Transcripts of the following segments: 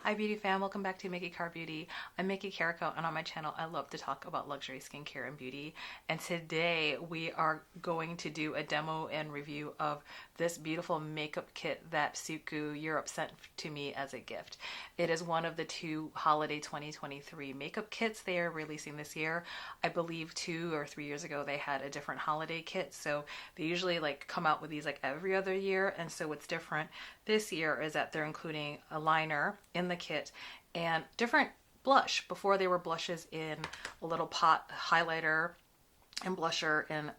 Hi beauty fam, welcome back to MikiCarrBeauty. I'm MikiCarrBeauty, and on my channel I love to talk about luxury skincare and beauty. And today we are going to do a demo and review of this beautiful makeup kit that Suqqu Europe sent to me as a gift. It is one of the two holiday 2023 makeup kits they are releasing this year. I believe 2 or 3 years ago they had a different holiday kit, so they usually come out with these every other year. And so what's different this year is that they're including a liner in the kit and different blush. Before they were blushes in a little pot, highlighter and blusher in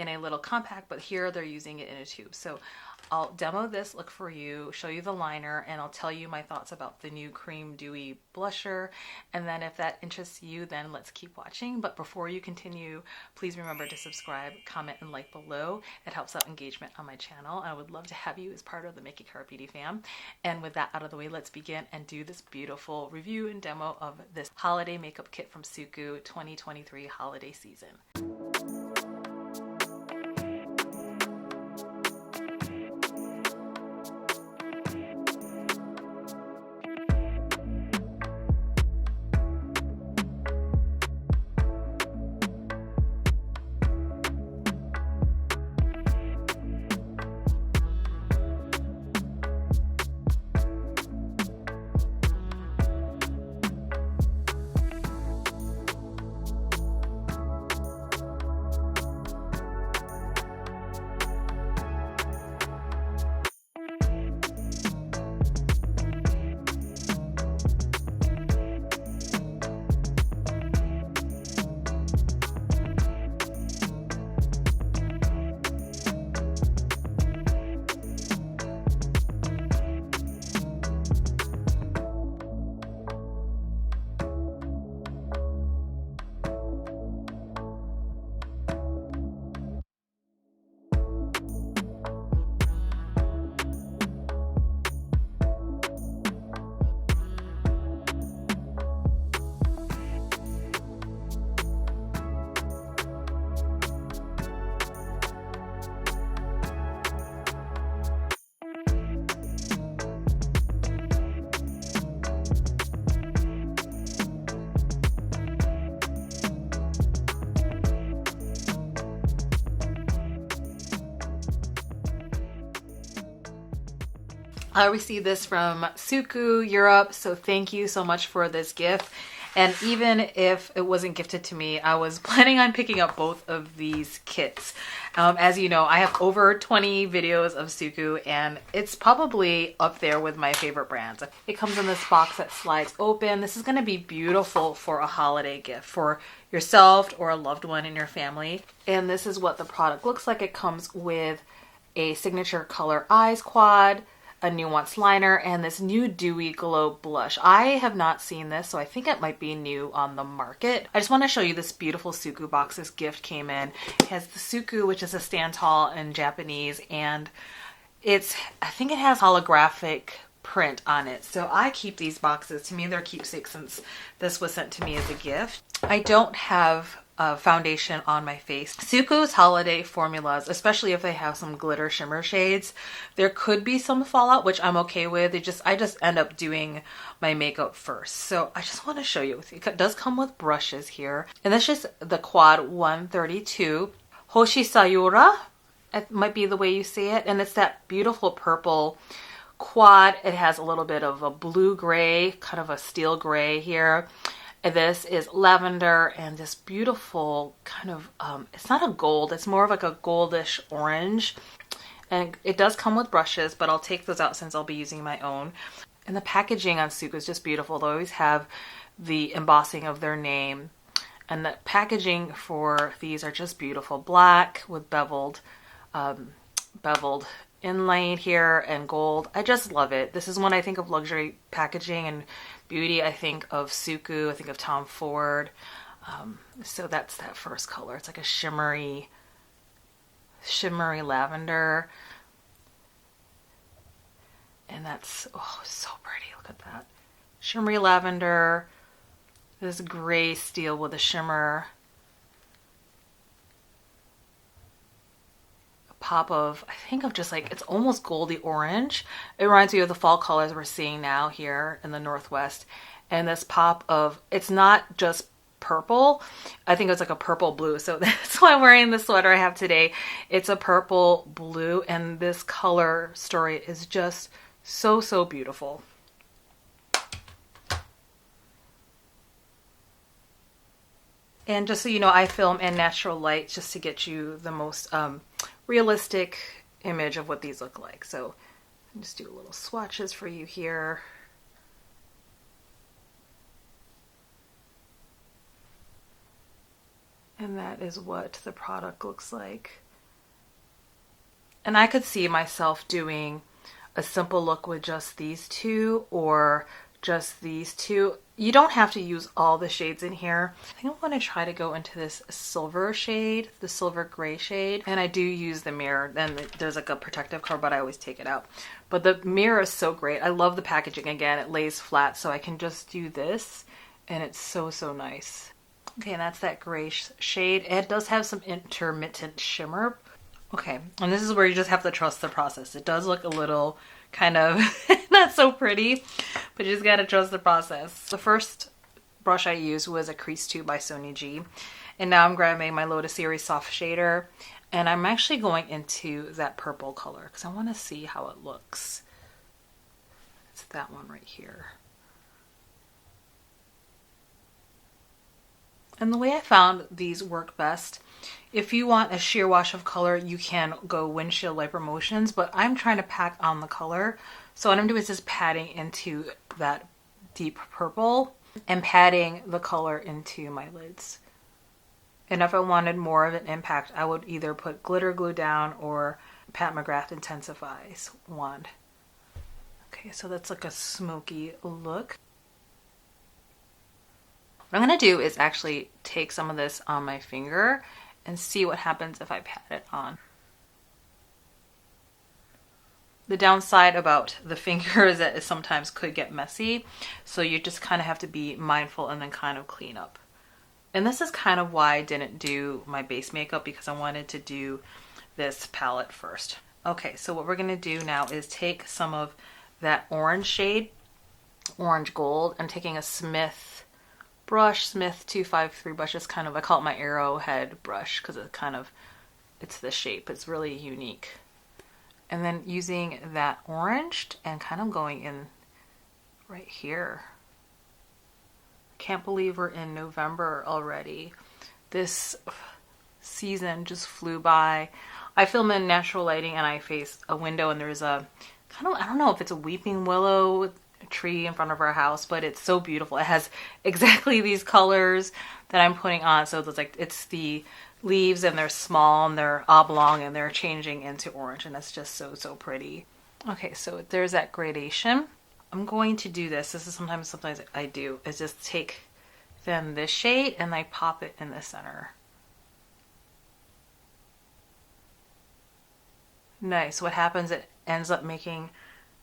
a little compact, but here they're using it in a tube. So I'll demo this look for you, show you the liner, and I'll tell you my thoughts about the new Cream Dewy blusher. And then if that interests you, then let's keep watching. But before you continue, please remember to subscribe, comment, and like below. It helps out engagement on my channel. I would love to have you as part of the MikiCarrBeauty fam. And with that out of the way, let's begin and do this beautiful review and demo of this holiday makeup kit from Suqqu 2023 holiday season. I received this from Suqqu Europe, so thank you so much for this gift. And even if it wasn't gifted to me, I was planning on picking up both of these kits. As you know, I have over 20 videos of Suqqu, and it's probably up there with my favorite brands. It comes in this box that slides open. This is going to be beautiful for a holiday gift for yourself or a loved one in your family. And this is what the product looks like. It comes with a signature color eyes quad, a nuanced liner, and this new Dewy Glow blush. I have not seen this, so I think it might be new on the market. I just want to show you this beautiful Suqqu box this gift came in. It has the Suqqu, which is a stand tall in Japanese, and I think it has holographic print on it. So I keep these boxes. To me, they're keepsakes since this was sent to me as a gift. I don't have foundation on my face. Suqqu's holiday formulas, especially if they have some glitter shimmer shades, there could be some fallout, which I'm okay with. I just end up doing my makeup first. So I just want to show you. It does come with brushes here, and that's just the quad 132 Hoshisayuru. It might be the way you say it, and it's that beautiful purple quad. It has a little bit of a blue gray, kind of a steel gray here. And this is lavender and this beautiful kind of, it's not a gold, it's more of like a goldish orange. And it does come with brushes, but I'll take those out since I'll be using my own. And the packaging on Suqqu is just beautiful. They always have the embossing of their name. And the packaging for these are just beautiful. Black with beveled inlay here and gold. I just love it. This is when I think of luxury packaging and beauty. I think of Suqqu, I think of Tom Ford. So that's that first color. It's like a shimmery lavender. And that's, oh, so pretty. Look at that. Shimmery lavender. This gray steel with a shimmer. pop of, I think of just like, it's almost goldy orange. It reminds me of the fall colors we're seeing now here in the Northwest. And this pop of, it's not just purple. I think it's like a purple blue. So that's why I'm wearing the sweater I have today. It's a purple blue, and this color story is just so, so beautiful. And just so you know, I film in natural light just to get you the most realistic image of what these look like. So I'll just do little swatches for you here. And that is what the product looks like. And I could see myself doing a simple look with just these two, or just these two. You don't have to use all the shades in here. I think I'm going to try to go into this silver shade, the silver gray shade. And I do use the mirror. Then there's like a protective cover, but I always take it out. But the mirror is so great. I love the packaging. Again, it lays flat, so I can just do this, and it's so, so nice. Okay, and that's that gray shade. It does have some intermittent shimmer. Okay, and this is where you just have to trust the process. It does look a little kind of not so pretty, but you just gotta trust the process. The first brush I used was a Crease 2 by Sony G, and now I'm grabbing my Lotus Series Soft Shader, and I'm actually going into that purple color because I want to see how it looks. It's that one right here. And the way I found these work best, if you want a sheer wash of color, you can go windshield wiper motions, but I'm trying to pack on the color. So what I'm doing is just patting into that deep purple and patting the color into my lids. And if I wanted more of an impact, I would either put glitter glue down or Pat McGrath Intensifies wand. Okay, so that's like a smoky look. What I'm going to do is actually take some of this on my finger and see what happens if I pat it on. The downside about the finger is that it sometimes could get messy, so you just kind of have to be mindful and then kind of clean up. And this is kind of why I didn't do my base makeup, because I wanted to do this palette first. Okay, so what we're going to do now is take some of that orange shade, orange gold, and taking a Smith brush, Smith 253 brush. It's kind of, I call it my arrowhead brush because it's the shape. It's really unique. And then using that orange and kind of going in right here. Can't believe we're in November already. This season just flew by. I film in natural lighting and I face a window, and there's a kind of, I don't know if it's a weeping willow tree in front of our house, but it's so beautiful. It has exactly these colors that I'm putting on. So it's like, it's the leaves, and they're small and they're oblong and they're changing into orange, and it's just so, so pretty. Okay, so there's that gradation. I'm going to do this. This is sometimes I do, is just take then this shade and I pop it in the center. Nice. What happens, it ends up making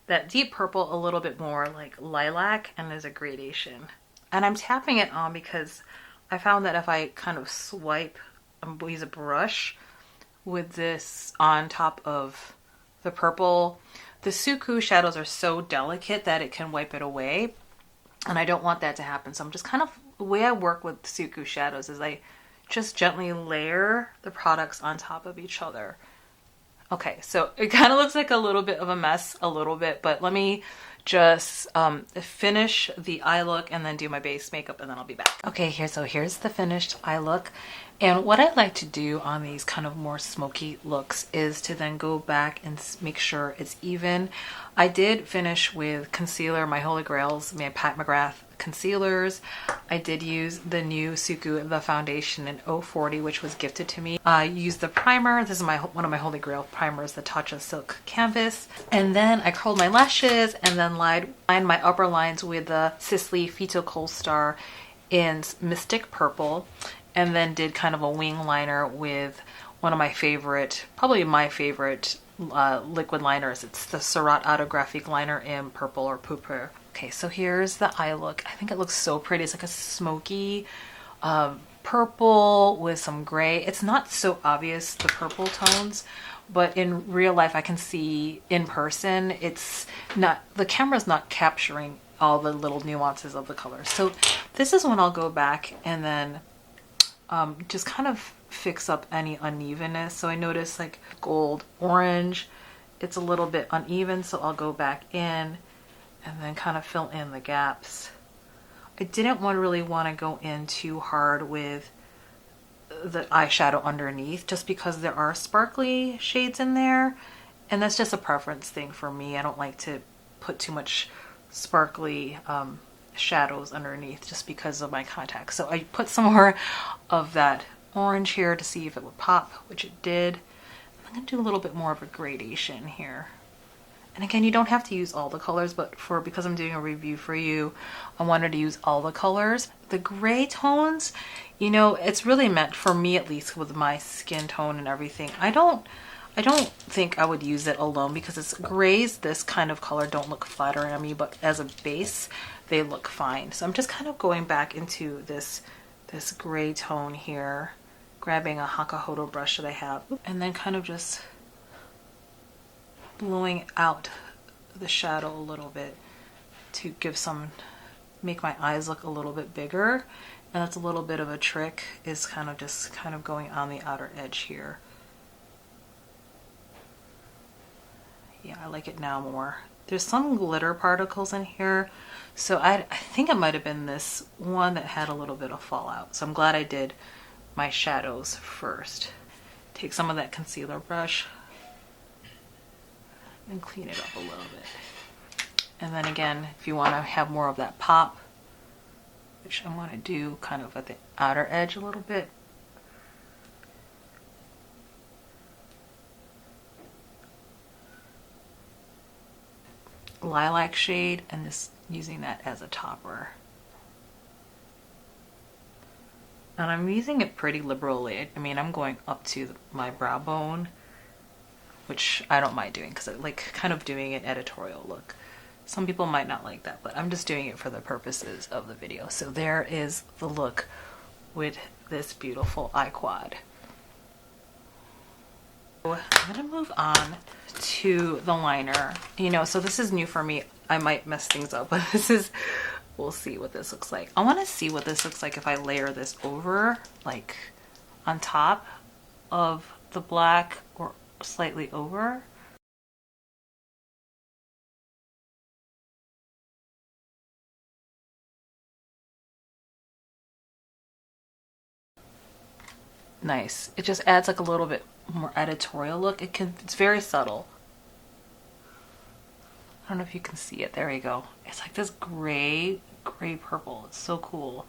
that deep purple a little bit more like lilac, and there's a gradation. And I'm tapping it on because I found that if I kind of swipe and use a brush with this on top of the purple, the Suqqu shadows are so delicate that it can wipe it away, and I don't want that to happen. So I'm just kind of, the way I work with Suqqu shadows is I just gently layer the products on top of each other. Okay, so it kind of looks like a little bit of a mess, but let me just finish the eye look and then do my base makeup, and then I'll be back. Okay, here's the finished eye look. And what I like to do on these kind of more smoky looks is to then go back and make sure it's even. I did finish with concealer, my Holy Grails, my Pat McGrath concealers. I did use the new Suqqu, the foundation in 040, which was gifted to me. I used the primer. This is one of my Holy Grail primers, the Tatcha Silk Canvas. And then I curled my lashes and then lined my upper lines with the Sisley Phyto Kohl Star in Mystic Purple. And then did kind of a wing liner with one of my favorite, probably my favorite liquid liners. It's the Surratt Autographic Liner in purple or pourpre. Okay, so here's the eye look. I think it looks so pretty. It's like a smoky purple with some gray. It's not so obvious, the purple tones, but in real life I can see in person it's not, the camera's not capturing all the little nuances of the color. So this is when I'll go back and then just kind of fix up any unevenness. So I notice like gold, orange, it's a little bit uneven, so I'll go back in and then kind of fill in the gaps. I didn't really want to go in too hard with the eyeshadow underneath just because there are sparkly shades in there, and that's just a preference thing for me. I don't like to put too much sparkly shadows underneath just because of my contacts. So I put some more of that orange here to see if it would pop, which it did. I'm gonna do a little bit more of a gradation here. And again, you don't have to use all the colors, but because I'm doing a review for you, I wanted to use all the colors. The gray tones, you know, it's really meant for me, at least with my skin tone and everything. I don't think I would use it alone because it's grays, this kind of color don't look flattering on me, but as a base, they look fine. So I'm just kind of going back into this gray tone here, grabbing a Hakahodo brush that I have, and then kind of just blowing out the shadow a little bit to make my eyes look a little bit bigger. And that's a little bit of a trick, is kind of going on the outer edge here. Yeah, I like it now more. There's some glitter particles in here, so I think it might have been this one that had a little bit of fallout. So I'm glad I did my shadows first. Take some of that concealer brush and clean it up a little bit. And then again, if you want to have more of that pop, which I want to do kind of at the outer edge a little bit. Lilac shade, and just using that as a topper. And I'm using it pretty liberally. I mean, I'm going up to my brow bone, which I don't mind doing because I like kind of doing an editorial look. Some people might not like that, but I'm just doing it for the purposes of the video. So there is the look with this beautiful eye quad. I'm gonna move on to the liner. You know, so this is new for me. I might mess things up, but we'll see what this looks like. I want to see what this looks like if I layer this over, like on top of the black or slightly over. Nice. It just adds like a little bit more editorial look. It's very subtle. I don't know if you can see it. There you go. It's like this gray purple. It's so cool.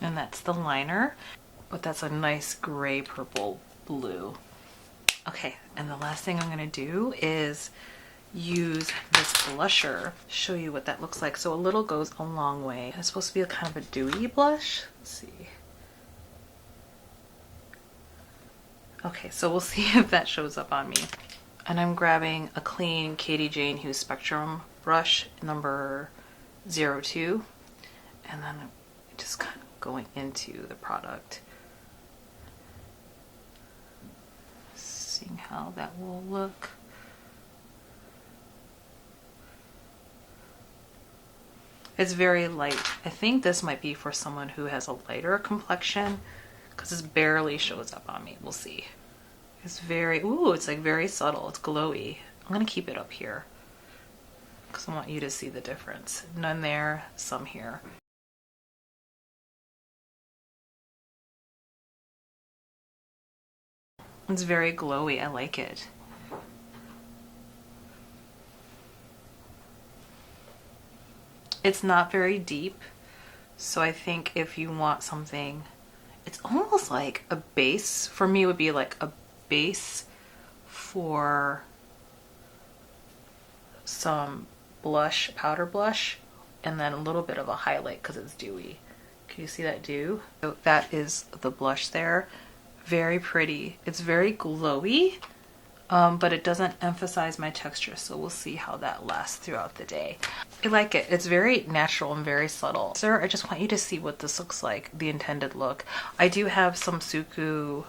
And that's the liner, but that's a nice gray purple blue. Okay, and the last thing I'm gonna do is use this blusher, show you what that looks like. So a little goes a long way. It's supposed to be a kind of a dewy blush. Let's see. Okay, so we'll see if that shows up on me. And I'm grabbing a clean Katie Jane Hue Spectrum brush, number 02. And then I'm just kind of going into the product. Seeing how that will look. It's very light. I think this might be for someone who has a lighter complexion because this barely shows up on me. We'll see. It's very, ooh, it's like very subtle. It's glowy. I'm gonna keep it up here because I want you to see the difference. None there, some here. It's very glowy. I like it. It's not very deep, so I think if you want something, it's almost like a base. For me, it would be like a base for some blush, powder blush, and then a little bit of a highlight because it's dewy. Can you see that dew? So that is the blush there. Very pretty. It's very glowy, but it doesn't emphasize my texture, so we'll see how that lasts throughout the day. I like it. It's very natural and very subtle. Sir, I just want you to see what this looks like, the intended look. I do have some Suqqu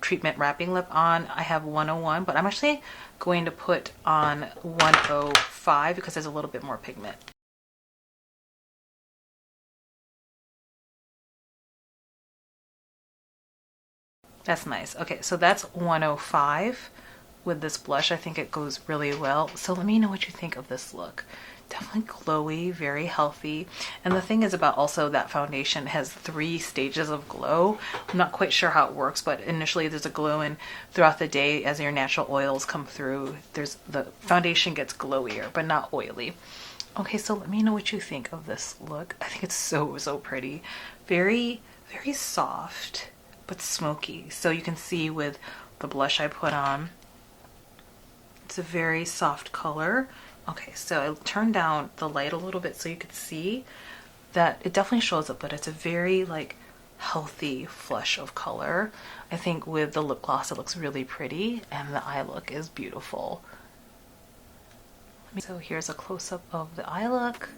treatment wrapping lip on. I have 101, but I'm actually going to put on 105 because there's a little bit more pigment. That's nice. Okay, so that's 105 with this blush. I think it goes really well. So let me know what you think of this look. Definitely glowy, very healthy. And the thing is about also that foundation has 3 stages of glow. I'm not quite sure how it works, but initially there's a glow, and throughout the day as your natural oils come through, the foundation gets glowier, but not oily. Okay, so let me know what you think of this look. I think it's so, so pretty. Very, very soft, but smoky. So you can see with the blush I put on, it's a very soft color. Okay, so I turned down the light a little bit so you could see that it definitely shows up, but it's a very like healthy flush of color. I think with the lip gloss it looks really pretty, and the eye look is beautiful. So here's a close-up of the eye look.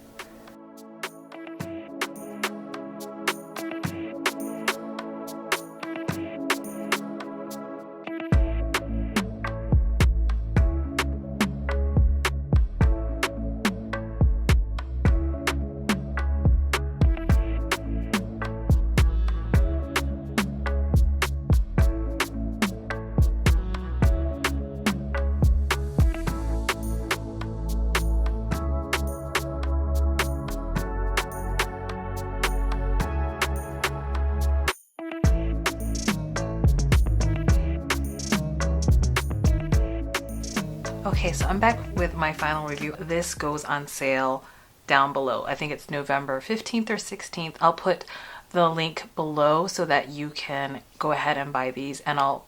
Okay, so I'm back with my final review. This goes on sale down below. I think it's November 15th or 16th. I'll put the link below so that you can go ahead and buy these, and I'll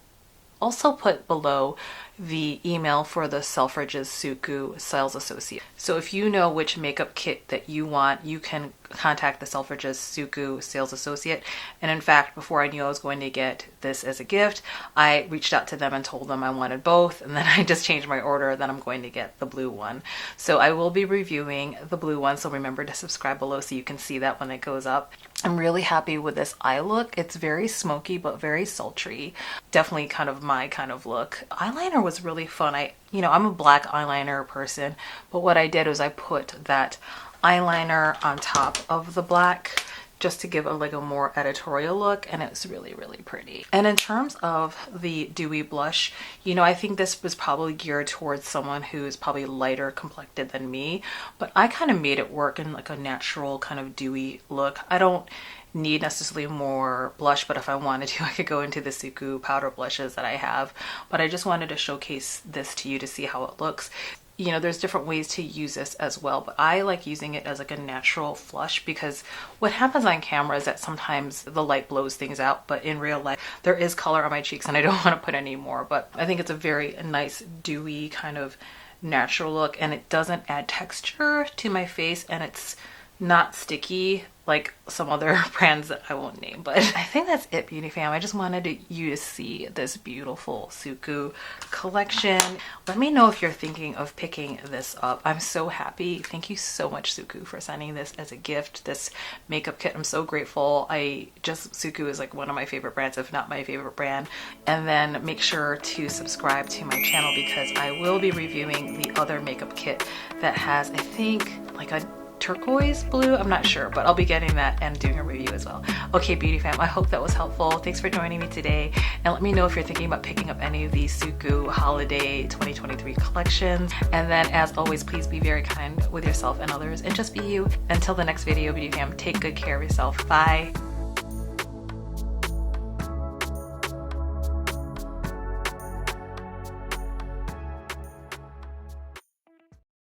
also put below the email for the Selfridges Suqqu sales associate. So if you know which makeup kit that you want, you can contact the Selfridges Suqqu sales associate. And in fact, before I knew I was going to get this as a gift, I reached out to them and told them I wanted both, and then I just changed my order that I'm going to get the blue one. So I will be reviewing the blue one, so remember to subscribe below so you can see that when it goes up. I'm really happy with this eye look. It's very smoky but very sultry. Definitely kind of my kind of look. Eyeliner was really fun. I'm a black eyeliner person, but what I did was I put that eyeliner on top of the black just to give a more editorial look, and it was really, really pretty. And in terms of the Dewy blush, I think this was probably geared towards someone who's probably lighter complected than me, but I kind of made it work in like a natural kind of dewy look. I don't need necessarily more blush, but if I wanted to, I could go into the Suqqu powder blushes that I have, but I just wanted to showcase this to you to see how it looks. There's different ways to use this as well, but I like using it as like a natural flush, because what happens on camera is that sometimes the light blows things out, but in real life there is color on my cheeks and I don't want to put any more. But I think it's a very nice dewy kind of natural look, and it doesn't add texture to my face, and it's not sticky like some other brands that I won't name. But I think that's it, beauty fam. I just wanted you to see this beautiful Suqqu collection. Let me know if you're thinking of picking this up. I'm so happy. Thank you so much, Suqqu, for sending this as a gift, this makeup kit. I'm so grateful. Suqqu is like one of my favorite brands, if not my favorite brand. And then make sure to subscribe to my channel, because I will be reviewing the other makeup kit that has, I think, like a turquoise blue, I'm not sure, but I'll be getting that and doing a review as well. Okay, beauty fam, I hope that was helpful. Thanks for joining me today, and let me know if you're thinking about picking up any of these Suqqu holiday 2023 collections. And then, as always, please be very kind with yourself and others, and just be you. Until the next video, beauty fam, take good care of yourself. Bye.